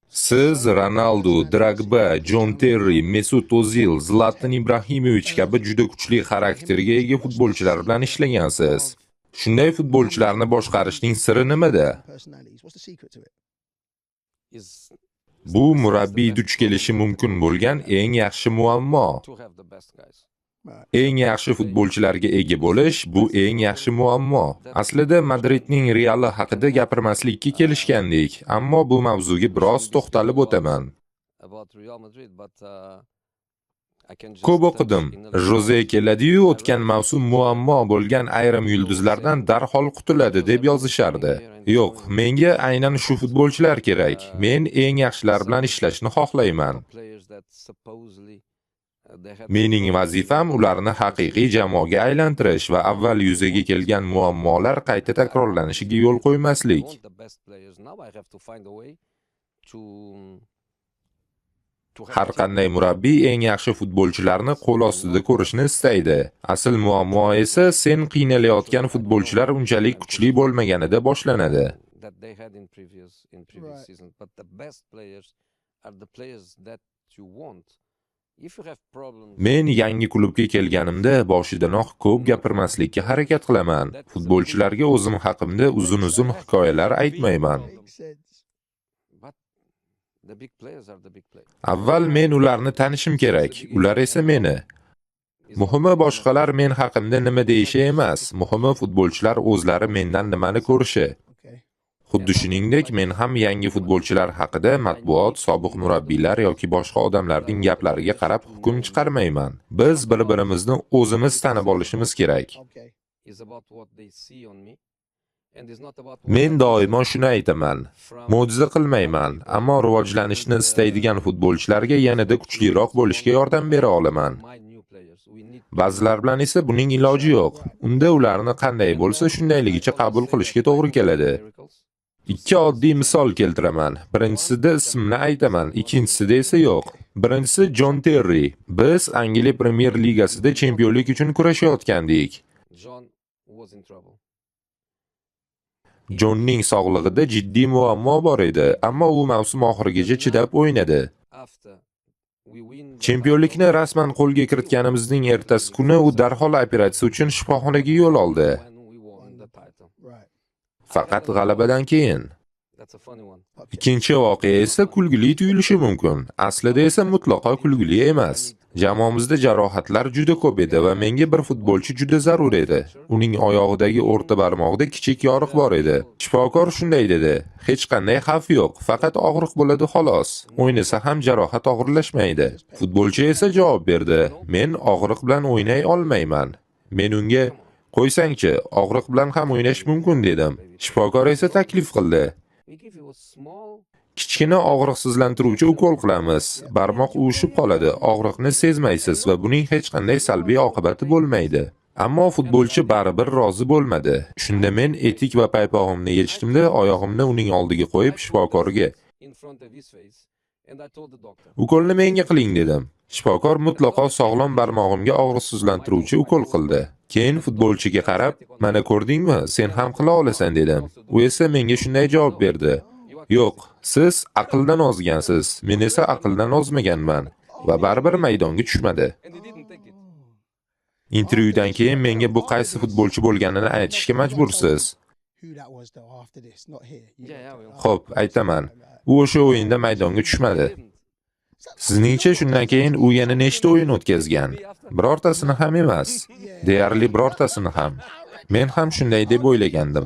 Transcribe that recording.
Siz Ronaldo, Drogba, John Terry, Mesut O'zil, Zlatan Ibrahimovic kabi juda kuchli xarakterga ega futbolchilar bilan ishlagansiz. Shunday futbolchilarni boshqarishning siri nimada? Bu murabbiy duch kelishi mumkin bo'lgan eng yaxshi muammo. Eng yaxshi futbolchilarga ega bo'lish bu eng yaxshi muammo. Aslida Madridning Reali haqida gapirmaslikka kelishgandik, ammo bu mavzuga biroz to'xtalib o'taman. Ko'p o'qidim. Jose keladi-yu o'tgan mavsum muammo bo'lgan ayrim yulduzlardan darhol qutuladi deb yozishardi. Yo'q, menga aynan shu futbolchilar kerak. Men eng yaxshilar bilan ishlashni xohlayman. Mening vazifam ularni haqiqiy jamoaga aylantirish va avval yuzaga kelgan muammolar qayta takrorlanishiga yo'l qo'ymaslik. Har qanday murabbiy eng yaxshi futbolchilarni qo'l ostida ko'rishni istaydi. Asl muammo esa sen qiynalayotgan futbolchilar unchalik kuchli bo'lmaganida boshlanadi. Men yangi klubga kelganimda boshidanoq ko'p gapirmaslikka harakat qilaman. Futbolchilarga o'zim haqimda uzun-uzun hikoyalar aytmayman. Avval men ularni tanishim kerak, ular esa meni. Muhimi boshqalar men haqimda nima deyishi emas, muhimi futbolchilar o'zlari mendan nimani ko'rishi. Xuddi shuningdek, men ham yangi futbolchilar haqida matbuot, sobiq murabbiylar yoki boshqa odamlarning gaplariga qarab hukm chiqarmayman. Biz bir-birimizni o'zimiz tanib olishimiz kerak. Men doimo shuni aytaman. Mo'jiza qilmayman, ammo rivojlanishni istaydigan futbolchilarga yanada kuchliroq bo'lishga yordam bera olaman. Ba'zilar bilan esa buning iloji yo'q. Unda ularni qanday bo'lsa shundayligicha qabul qilishga to'g'ri keladi. Ikki oddiy misol keltiraman. Birinchisida ismini aytaman, ikkinchisida esa yo'q. Birinchisi John Terry. Biz Angliya Premier Ligasida chempionlik uchun kurashayotgandik. Johnning sog'lig'ida jiddiy muammo bor edi, ammo u mavsum oxirigacha chidab o'ynadi. Chempionlikni rasman qo'lga kiritganimizning ertasi kuni u darhol operatsiya uchun shifoxonaga yo'l oldi. Faqat g'alabadan keyin. Ikkinchi voqea esa kulgili tuyulishi mumkin. Aslida esa mutlaqo kulgili emas. Jamoamizda jarohatlar juda ko'p edi va menga bir futbolchi juda zarur edi. Uning oyog'idagi o'rta barmog'ida kichik yoriq bor edi. Shifokor shunday dedi: "Hech qanday xavf yo'q, faqat og'riq bo'ladi xolos. O'ynasa ham jarohat og'irlashmaydi." Futbolchi esa javob berdi: "Men og'riq bilan o'ynay olmayman." Men unga: "Qo'ysangchi, og'riq bilan ham o'ynash mumkin" dedim. Shifokor esa taklif qildi: "Kichkina og'riqsizlantiruvchi ukol qilamiz. Barmoq uvushib qoladi, og'riqni sezmaysiz va buning hech qanday salbiy oqibati bo'lmaydi." Ammo futbolchi baribir rozi bo'lmadi. Shunda men etik va paypog'imni yechishimda oyog'imni uning oldiga qo'yib shifokorga: "Ukolni menga qiling" dedim. Shifokor mutlaqo sog'lom barmog'imga og'riqsizlantiruvchi ukol qildi. Keyin futbolchiga qarab: "Mana ko'rdingmi, sen ham qila olasan" dedim. U esa menga shunday javob berdi: "Yo'q, siz aqldan ozgansiz, men esa aqldan ozmaganman va baribir maydonga tushmadi." Intervyudan keyin menga bu qaysi futbolchi bo'lganini aytishga majbursiz. Xo'p, aytaman. U o'sha o'yinda maydonga tushmadi. Sizningcha shundan keyin u yana nechta o'yin o'tkazgan? Birortasini ham emas. Deyarli birortasini ham. Men ham shunday deb o'ylagandim.